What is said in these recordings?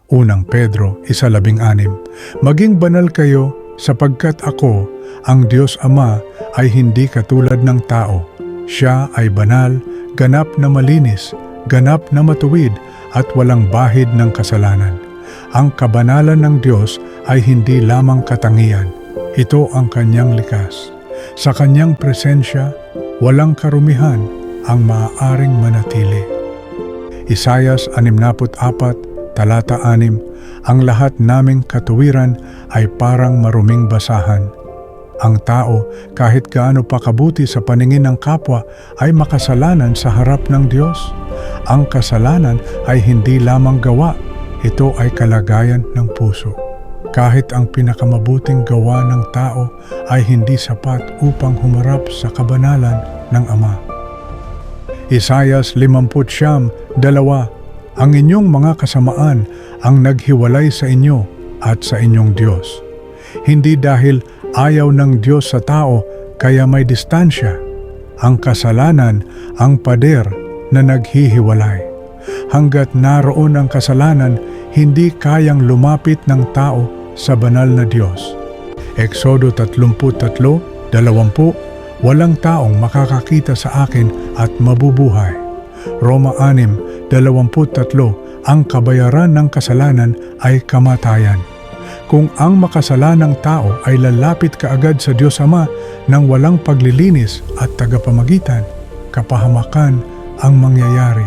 Unang Pedro 1:16. Maging banal kayo sapagkat ako, ang Diyos Ama, ay hindi katulad ng tao. Siya ay banal, ganap na malinis, ganap na matuwid at walang bahid ng kasalanan. Ang kabanalan ng Diyos ay hindi lamang katangian. Ito ang kanyang likas. Sa kanyang presensya, walang karumihan ang maaaring manatili. Isayas 64, talata 6, ang lahat naming katuwiran ay parang maruming basahan. Ang tao, kahit gaano pa kabuti sa paningin ng kapwa, ay makasalanan sa harap ng Diyos. Ang kasalanan ay hindi lamang gawa, ito ay kalagayan ng puso. Kahit ang pinakamabuting gawa ng tao ay hindi sapat upang humarap sa kabanalan ng Ama. Isayas 59:2, ang inyong mga kasamaan ang naghiwalay sa inyo at sa inyong Diyos. Hindi dahil ayaw ng Diyos sa tao kaya may distansya. Ang kasalanan ang pader na naghihiwalay. Hanggat naroon ang kasalanan, hindi kayang lumapit ng tao sa banal na Diyos. Exodo 33:20, walang taong makakakita sa akin at mabubuhay. Roma 6:23, ang kabayaran ng kasalanan ay kamatayan. Kung ang makasalanang tao ay lalapit kaagad sa Diyos Ama nang walang paglilinis at tagapamagitan, kapahamakan ang mangyayari.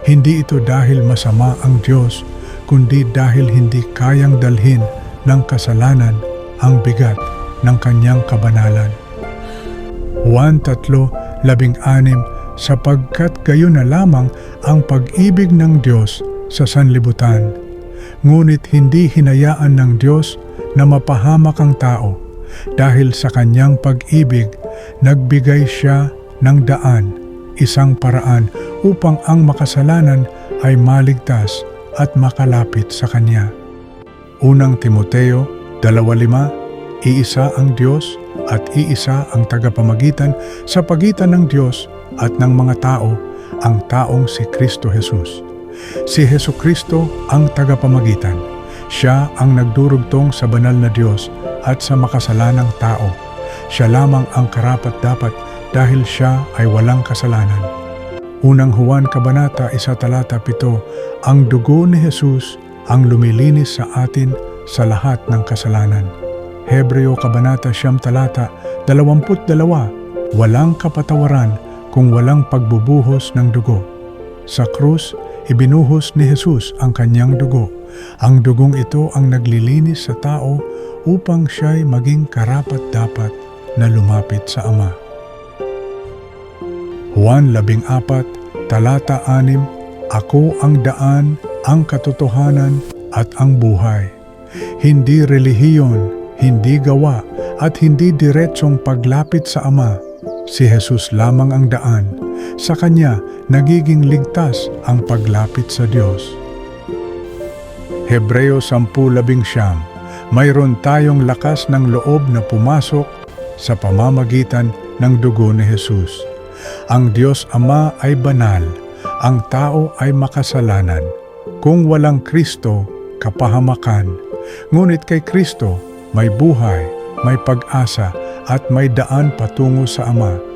Hindi ito dahil masama ang Diyos, kundi dahil hindi kayang dalhin ng kasalanan ang bigat ng kanyang kabanalan. Juan 3:16, sapagkat gayon na lamang ang pag-ibig ng Diyos sa sanlibutan. Ngunit hindi hinayaan ng Diyos na mapahamak ang tao. Dahil sa kanyang pag-ibig, nagbigay siya ng daan, isang paraan upang ang makasalanan ay maligtas at makalapit sa Kanya. Unang Timoteo 2:5, iisa ang Diyos at iisa ang tagapamagitan sa pagitan ng Diyos at ng mga tao, ang taong si Kristo Jesus. Si Jesucristo ang tagapamagitan. Siya ang nagdurugtong sa banal na Diyos at sa makasalanang tao. Siya lamang ang karapat-dapat dahil siya ay walang kasalanan. Unang Juan Kabanata 1:7, ang dugo ni Jesus ang lumilinis sa atin sa lahat ng kasalanan. Hebreo Kabanata 22, walang kapatawaran kung walang pagbubuhos ng dugo. Sa krus, ibinuhos ni Jesus ang kanyang dugo. Ang dugong ito ang naglilinis sa tao upang siya'y maging karapat-dapat na lumapit sa Ama. Juan 14, talata 6, ako ang daan, ang katotohanan at ang buhay. Hindi relihiyon, hindi gawa at hindi diretsong paglapit sa Ama. Si Jesus lamang ang daan. Sa Kanya nagiging ligtas ang paglapit sa Diyos. Hebreo 10:11, mayroon tayong lakas ng loob na pumasok sa pamamagitan ng dugo ni Jesus. Ang Diyos Ama ay banal, ang tao ay makasalanan. Kung walang Kristo, kapahamakan. Ngunit kay Kristo, may buhay, may pag-asa at may daan patungo sa Ama.